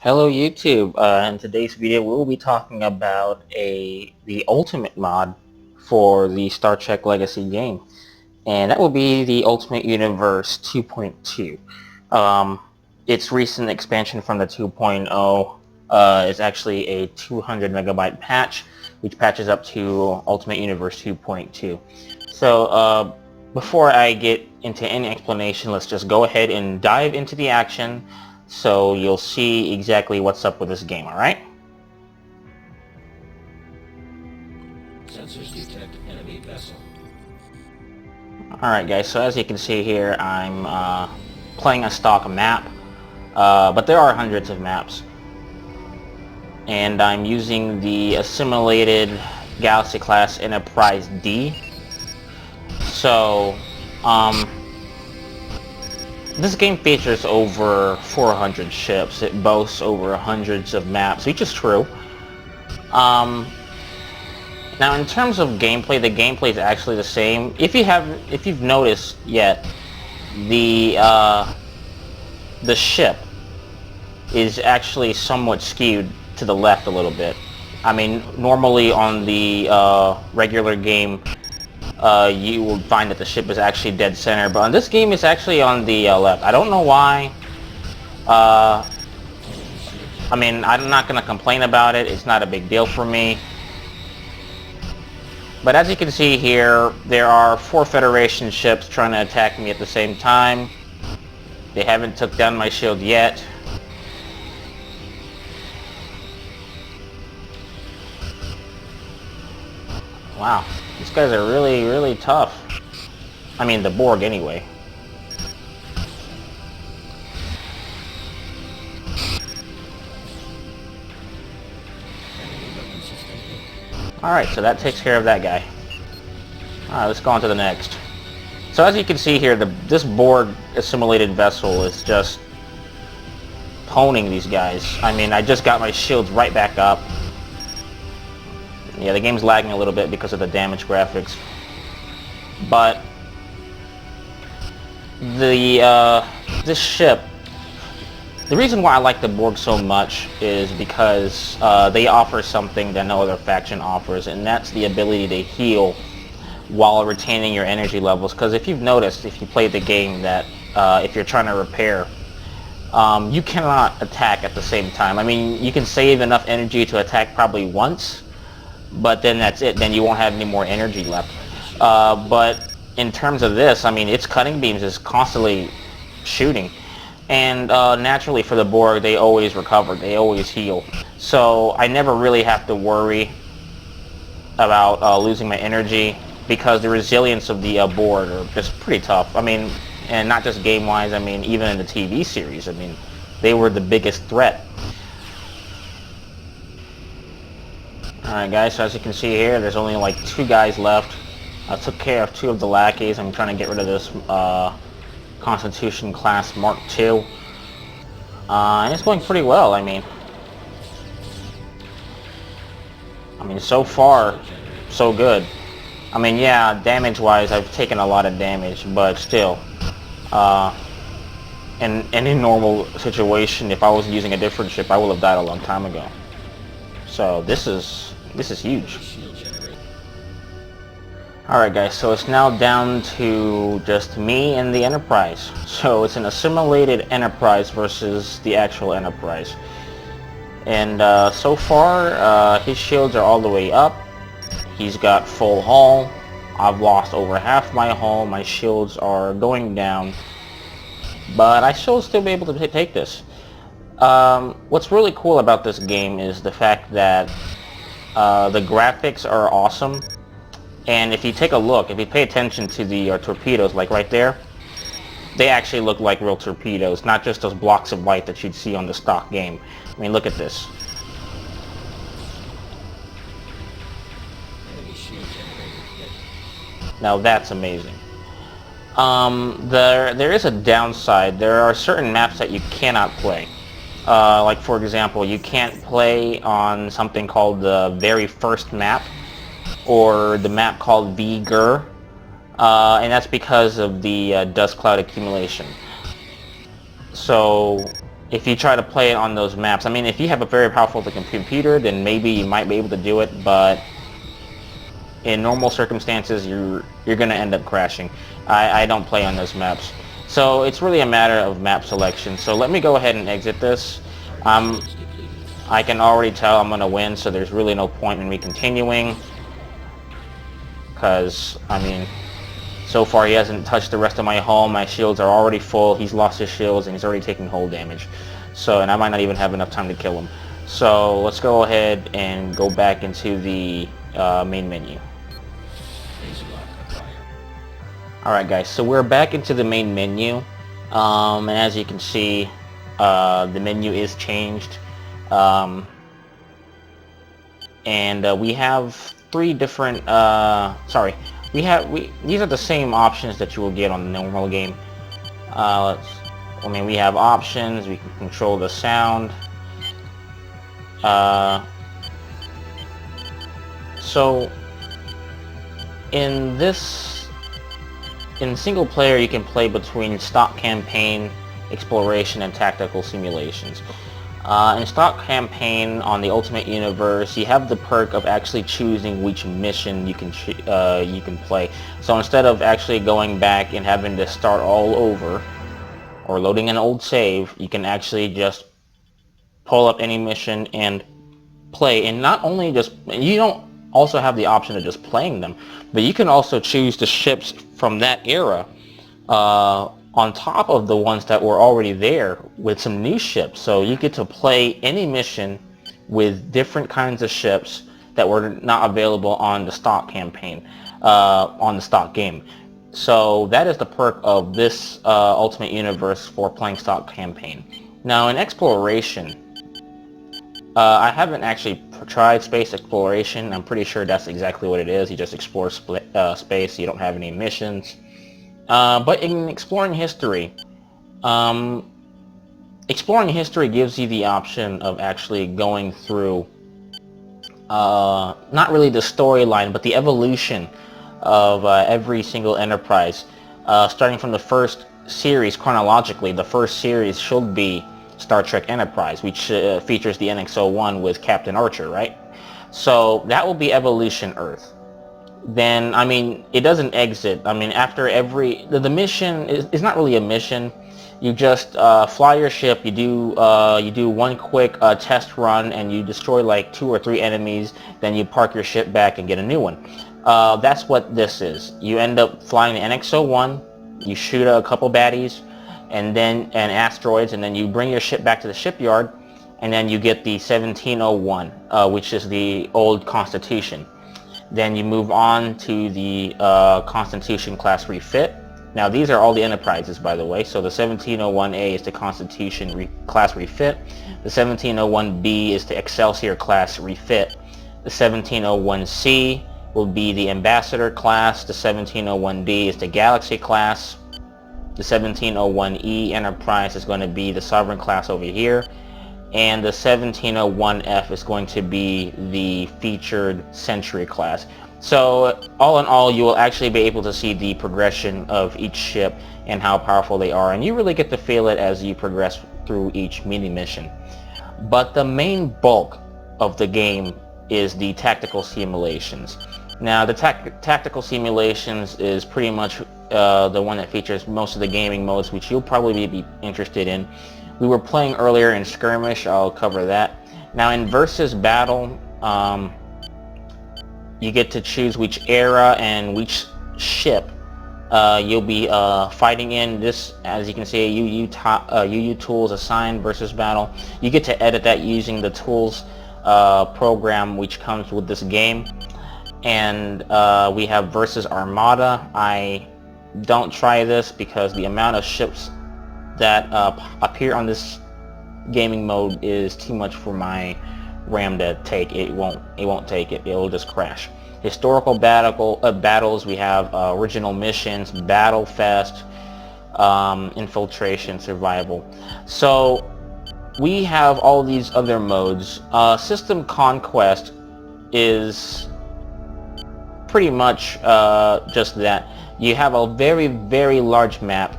Hello YouTube. In today's video we'll be talking about the ultimate mod for the Star Trek Legacy game, and that will be the Ultimate Universe 2.2. Its recent expansion from the 2.0 is actually a 200 megabyte patch, which patches up to Ultimate Universe 2.2. So before I get into any explanation, let's just go ahead and dive into the action so you'll see exactly what's up with this game, alright? Sensors detect enemy vessel. Alright guys, so as you can see here, I'm playing a stock map, but there are hundreds of maps. And I'm using the assimilated Galaxy class Enterprise D. So, this game features over 400 ships. It boasts over hundreds of maps, which is true. Now, in terms of gameplay, the gameplay is actually the same. If you've noticed yet, the ship is actually somewhat skewed to the left a little bit. I mean, normally on the regular game, you will find that the ship is actually dead center, but on this game it's actually on the left. I don't know why. I mean, I'm not going to complain about it. It's not a big deal for me. But as you can see here, there are 4 Federation ships trying to attack me at the same time. They haven't took down my shield yet. Wow. These guys are really, really tough. I mean, the Borg anyway. Alright, so that takes care of that guy. Alright, let's go on to the next. So as you can see here, this Borg assimilated vessel is just honing these guys. I mean, I just got my shields right back up. Yeah, the game's lagging a little bit because of the damage graphics. But this ship, the reason why I like the Borg so much is because they offer something that no other faction offers, and that's the ability to heal while retaining your energy levels. Because if you've noticed, if you played the game, that if you're trying to repair, you cannot attack at the same time. I mean, you can save enough energy to attack probably once, but then that's it. Then you won't have any more energy left. But in terms of this, I mean, its cutting beams is constantly shooting. And naturally for the Borg, they always recover. They always heal. So I never really have to worry about losing my energy, because the resilience of the Borg are just pretty tough. I mean, and not just game-wise, I mean, even in the TV series, I mean, they were the biggest threat. Alright guys, so as you can see here, there's only like 2 guys left. I took care of 2 of the lackeys. I'm trying to get rid of this Constitution class Mark II. And it's going pretty well, I mean, so far, so good. I mean, yeah, damage-wise, I've taken a lot of damage, but still, in any normal situation, if I was using a different ship, I would have died a long time ago. So this is huge. Alright guys, so it's now down to just me and the Enterprise. So it's an assimilated Enterprise versus the actual Enterprise. And so far, his shields are all the way up. He's got full hull. I've lost over half my hull. My shields are going down. But I should still be able to take this. What's really cool about this game is the fact that the graphics are awesome. And if you take a look, if you pay attention to the torpedoes, like right there, they actually look like real torpedoes, not just those blocks of white that you'd see on the stock game. I mean, look at this. Now that's amazing. There is a downside. There are certain maps that you cannot play. Like for example, you can't play on something called the very first map, or the map called V-Gur, and that's because of the dust cloud accumulation. So if you try to play it on those maps. I mean, if you have a very powerful computer, then maybe you might be able to do it, but in normal circumstances, you're going to end up crashing. I don't play on those maps. So it's really a matter of map selection. So let me go ahead and exit this. I can already tell I'm going to win, so there's really no point in me continuing. Because, I mean, so far he hasn't touched the rest of my home. My shields are already full. He's lost his shields and he's already taking hull damage. So, and I might not even have enough time to kill him. So let's go ahead and go back into the main menu. Alright guys, so we're back into the main menu. And as you can see, the menu is changed. And we have three different, these are the same options that you will get on the normal game. We have options, we can control the sound. So in single player you can play between stock campaign, exploration, and tactical simulations. In stock campaign on the Ultimate Universe, you have the perk of actually choosing which mission you can play. So instead of actually going back and having to start all over or loading an old save, you can actually just pull up any mission and play. And not only just, you don't also have the option of just playing them, but you can also choose the ships from that era on top of the ones that were already there with some new ships. So you get to play any mission with different kinds of ships that were not available on the stock campaign, on the stock game. So that is the perk of this Ultimate Universe for playing stock campaign. Now in exploration, I haven't actually tried space exploration. I'm pretty sure that's exactly what it is. You just explore space, you don't have any missions. But in exploring history gives you the option of actually going through, not really the storyline, but the evolution of every single enterprise. Starting from the first series chronologically, the first series should be Star Trek Enterprise, which features the NX-01 with Captain Archer, right? So that will be Evolution Earth. Then, I mean, it doesn't exit. I mean, after the mission is not really a mission. You just fly your ship, you do one quick test run, and you destroy like 2 or 3 enemies, then you park your ship back and get a new one. That's what this is. You end up flying the NX-01, you shoot a couple baddies, and asteroids, and then you bring your ship back to the shipyard, and then you get the 1701, which is the old Constitution. Then you move on to the Constitution class refit. Now these are all the enterprises, by the way. So the 1701A is the Constitution class refit. The 1701B is the Excelsior class refit. The 1701C will be the Ambassador class. The 1701D is the Galaxy class. The 1701E Enterprise is going to be the Sovereign class over here. And the 1701F is going to be the featured Century class. So all in all, you will actually be able to see the progression of each ship and how powerful they are, and you really get to feel it as you progress through each mini mission. But the main bulk of the game is the tactical simulations. Now the tactical simulations is pretty much the one that features most of the gaming modes, which you'll probably be interested in. We were playing earlier in Skirmish, I'll cover that. Now in Versus Battle, you get to choose which era and which ship you'll be fighting in. This, as you can see, UU tools assigned Versus Battle. You get to edit that using the tools program which comes with this game. And we have Versus Armada. I don't try this because the amount of ships that appear on this gaming mode is too much for my RAM to take. It won't take it. It'll just crash. Historical battles, we have original missions, Battle Fest, infiltration, survival. So we have all these other modes. System Conquest is pretty much just that. You have a very, very large map,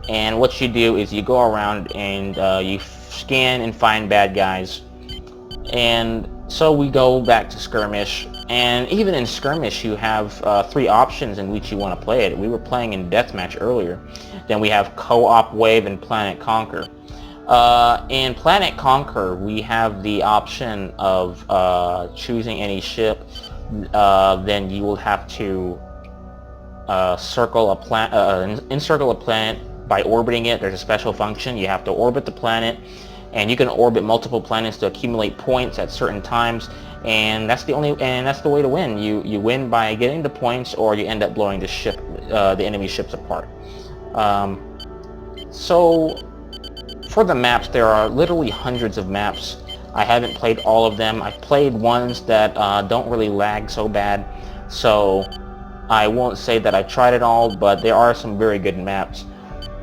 and what you do is you go around and you scan and find bad guys. And so we go back to skirmish, and even in skirmish you have 3 options in which you want to play it. We were playing in deathmatch earlier. Then we have co-op wave and Planet Conquer. In Planet Conquer we have the option of choosing any ship. Then you will have to encircle a planet by orbiting it. There's a special function. You have to orbit the planet, and you can orbit multiple planets to accumulate points at certain times, and that's the way to win. You win by getting the points, or you end up blowing the enemy ships apart. So for the maps, there are literally hundreds of maps. I haven't played all of them. I've played ones that don't really lag so bad, so I won't say that I've tried it all, but there are some very good maps.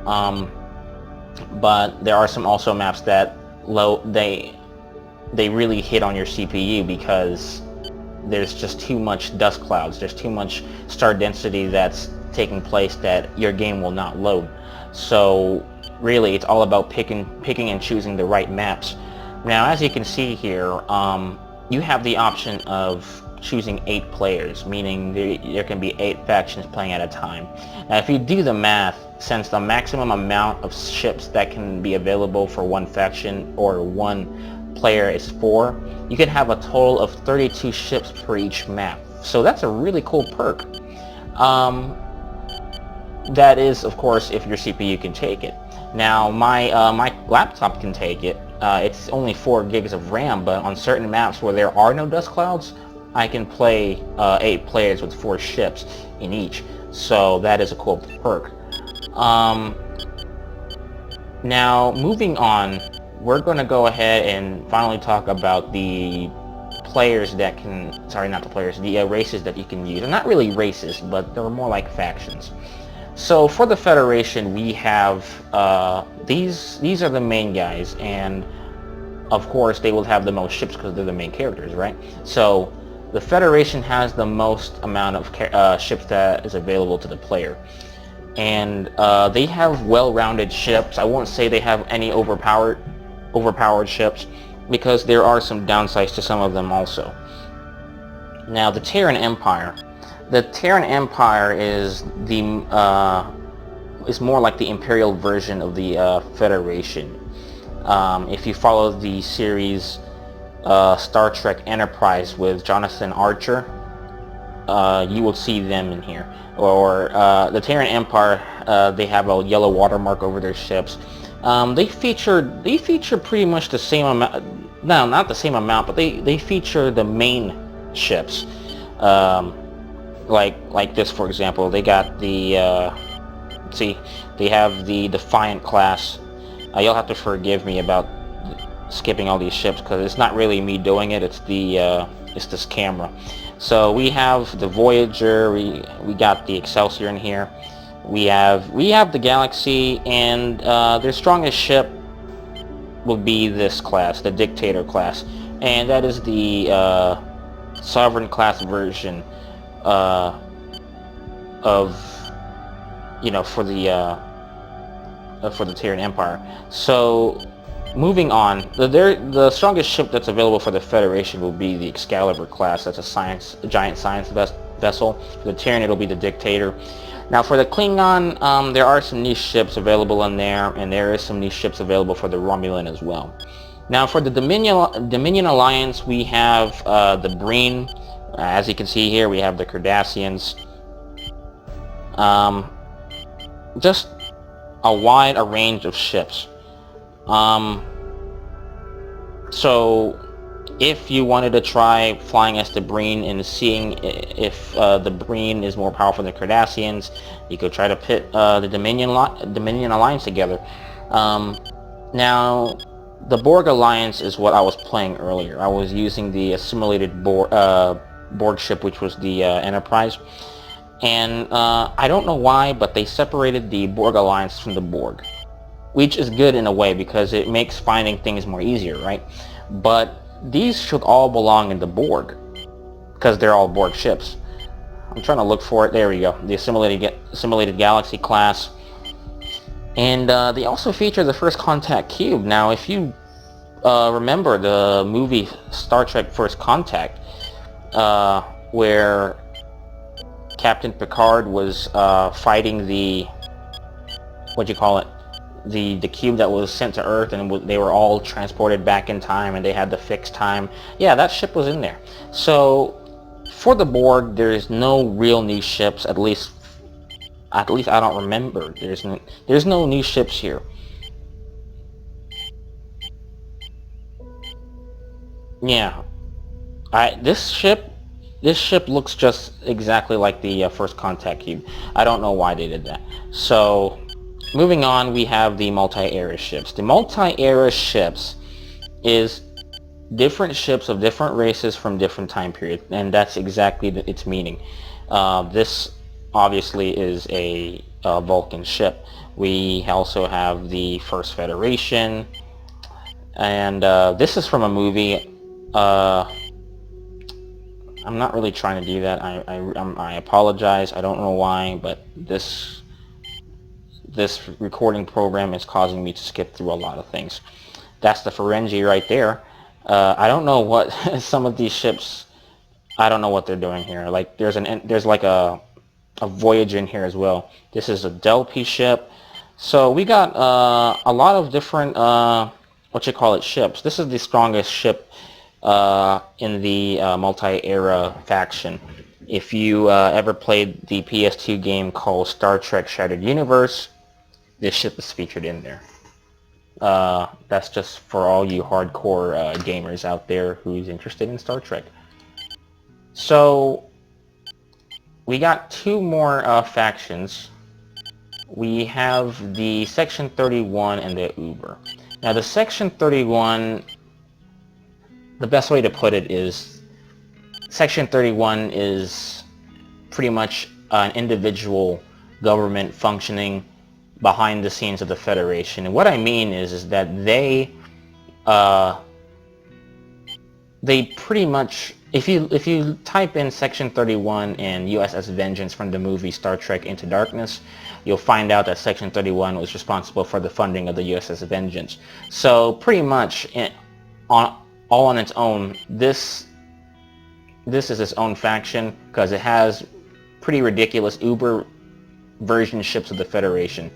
But there are some also maps that they really hit on your CPU because there's just too much dust clouds. There's too much star density that's taking place that your game will not load. So really, it's all about picking and choosing the right maps. Now, as you can see here, you have the option of choosing 8 players, meaning there can be 8 factions playing at a time. Now, if you do the math, since the maximum amount of ships that can be available for one faction or one player is 4, you can have a total of 32 ships per each map. So that's a really cool perk. That is, of course, if your CPU can take it. Now, my laptop can take it. It's only 4 gigs of RAM, but on certain maps where there are no dust clouds, I can play 8 players with 4 ships in each. So that is a cool perk. Now, moving on, we're going to go ahead and finally talk about the players that can... Sorry, not the players. The races that you can use. They're not really races, but they're more like factions. So for the Federation, we have these are the main guys, and of course they will have the most ships because they're the main characters, right? So the Federation has the most amount of ships that is available to the player, and they have well-rounded ships. I won't say they have any overpowered ships, because there are some downsides to some of them also. Now, the Terran Empire. The Terran Empire is more like the Imperial version of the Federation. If you follow the series Star Trek Enterprise with Jonathan Archer, you will see them in here. Or the Terran Empire, they have a yellow watermark over their ships. They feature pretty much the same amount. No, not the same amount, but they feature the main ships. Like this, for example, they got the they have the Defiant class. You'll have to forgive me about skipping all these ships because it's not really me doing it. It's this camera. So we have the Voyager. We got the Excelsior in here. We have the Galaxy, and their strongest ship will be this class, the Dictator class, and that is the Sovereign class version of, for the Terran Empire. So moving on, the strongest ship that's available for the Federation will be the Excalibur class. That's a giant science vessel. For the Terran, it'll be the Dictator. Now for the Klingon, there are some niche ships available in there, and there is some niche ships available for the Romulan as well. Now for the Dominion Alliance, we have the Breen. As you can see here, we have the Cardassians. Just a wide range of ships. So if you wanted to try flying as the Breen and seeing if the Breen is more powerful than the Cardassians, you could try to pit the Dominion Alliance together. Now, the Borg Alliance is what I was playing earlier. I was using the assimilated Borg ship, which was the Enterprise. And I don't know why, but they separated the Borg Alliance from the Borg, which is good in a way because it makes finding things more easier, right? But these should all belong in the Borg because they're all Borg ships. I'm trying to look for it. There we go. The assimilated Galaxy class. And they also feature the First Contact Cube. Now, if you remember the movie Star Trek First Contact, where Captain Picard was fighting the, what do you call it, the cube that was sent to Earth, and they were all transported back in time, and they had the fixed time. Yeah, that ship was in there. So for the Borg, there's no real new ships. At least I don't remember. There's no new ships here. Yeah, this ship looks just exactly like the First Contact cube. I don't know why they did that. So moving on, we have the multi-era ships. The multi-era ships is different ships of different races from different time periods, and that's exactly its meaning. This obviously is a Vulcan ship. We also have the First Federation, and this is from a movie. I'm not really trying to do that. I apologize. I don't know why, but this recording program is causing me to skip through a lot of things. That's the Ferengi right there. I don't know what some of these ships. I don't know what they're doing here. Like there's like a Voyager in here as well. This is a Delphi ship. So we got a lot of different ships. This is the strongest ship in the multi-era faction. If you ever played the PS2 game called Star Trek Shattered Universe, this ship is featured in there. That's just for all you hardcore gamers out there who's interested in Star Trek. So we got two more factions. We have the Section 31 and the Uber. Now the Section 31, the best way to put it is Section 31 is pretty much an individual government functioning behind the scenes of the Federation. And what I mean is that they pretty much, if you type in Section 31 and USS Vengeance from the movie Star Trek Into Darkness, you'll find out that Section 31 was responsible for the funding of the USS Vengeance. So pretty much all on its own, this is its own faction because it has pretty ridiculous Uber version ships of the Federation,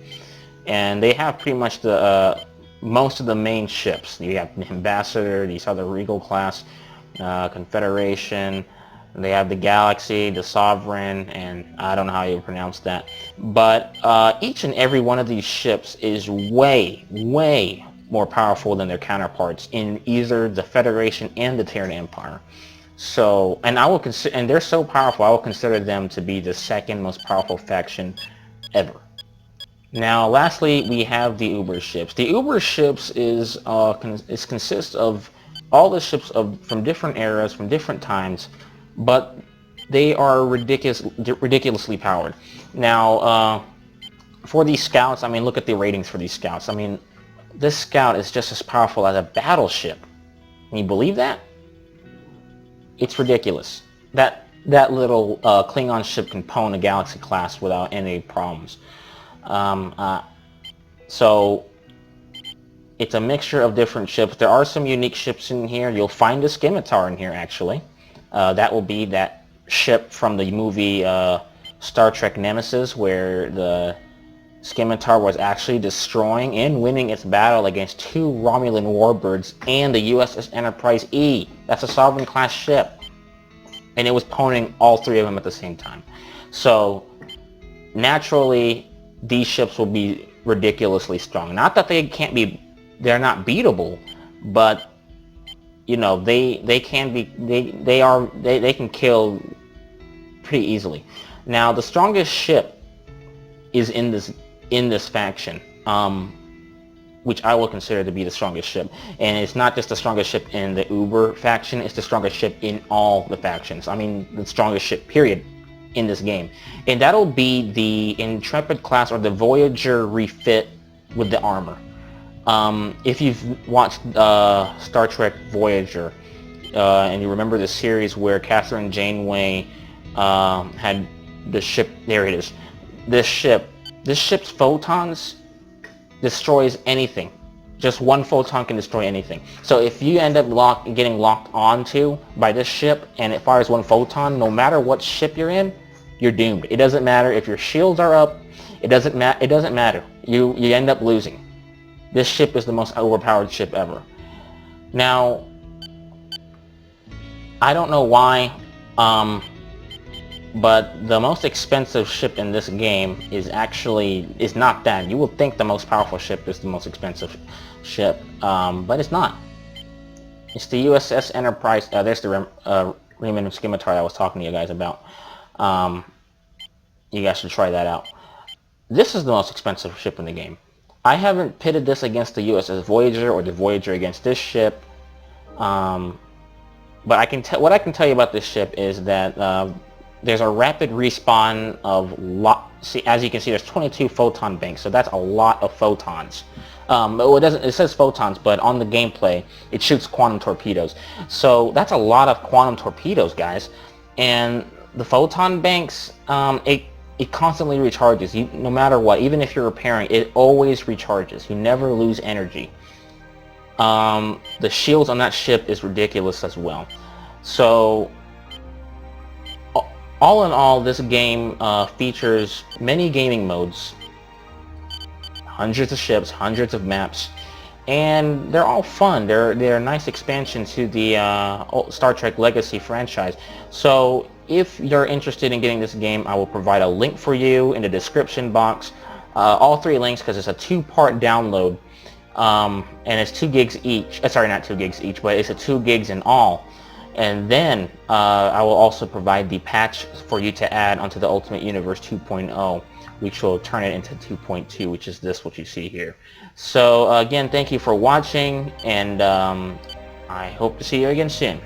and they have pretty much the most of the main ships. You have the Ambassador, these other Regal class, Confederation. They have the Galaxy, the Sovereign, and I don't know how you pronounce that. But each and every one of these ships is way more powerful than their counterparts in either the Federation and the Terran Empire. So, and they're so powerful, I will consider them to be the second most powerful faction ever. Now, lastly, we have the Uber ships. The Uber ships consists of all the ships from different eras, from different times, but they are ridiculously powered. Now, for these scouts, I mean, look at the ratings for these scouts. I mean, this scout is just as powerful as a battleship. Can you believe that? It's ridiculous. That little Klingon ship can pwn a Galaxy class without any problems. So it's a mixture of different ships. There are some unique ships in here. You'll find a scimitar in here, actually. That will be that ship from the movie Star Trek Nemesis, where the scimitar was actually destroying and winning its battle against two Romulan warbirds and the USS Enterprise E. That's a Sovereign class ship. And it was pwning all three of them at the same time. So naturally, these ships will be ridiculously strong. Not that they're not beatable, but you know, they can kill pretty easily. Now, the strongest ship is in this faction, which I will consider to be the strongest ship. And it's not just the strongest ship in the Uber faction, it's the strongest ship in all the factions. I mean, the strongest ship, period, in this game. And that'll be the Intrepid class, or the Voyager refit with the armor. If you've watched Star Trek Voyager, and you remember the series where Catherine Janeway had the ship, there it is. This ship's photons destroys anything. Just one photon can destroy anything. So if you end up getting locked onto by this ship and it fires one photon, no matter what ship you're in, you're doomed. It doesn't matter if your shields are up. It doesn't matter. You end up losing. This ship is the most overpowered ship ever. Now, I don't know why, but the most expensive ship in this game is not that. You would think the most powerful ship is the most expensive ship, but it's not. It's the USS Enterprise. There's the Riemann scimitar I was talking to you guys about. You guys should try that out. This is the most expensive ship in the game. I haven't pitted this against the USS Voyager or the Voyager against this ship. But what I can tell you about this ship is that there's a rapid respawn of See, as you can see, there's 22 photon banks, so that's a lot of photons. It says photons, but on the gameplay, it shoots quantum torpedoes. So that's a lot of quantum torpedoes, guys. And the photon banks, it constantly recharges. No matter what, even if you're repairing, it always recharges. You never lose energy. The shields on that ship is ridiculous as well. So, all in all, this game features many gaming modes, hundreds of ships, hundreds of maps, and they're all fun. They're a nice expansion to the Star Trek Legacy franchise. So if you're interested in getting this game, I will provide a link for you in the description box. All 3 links, because it's a 2-part download, and it's 2 gigs each. Sorry, not 2 gigs each, but it's a 2 gigs in all. And then I will also provide the patch for you to add onto the Ultimate Universe 2.0, which will turn it into 2.2, which is what you see here. So again, thank you for watching, and I hope to see you again soon.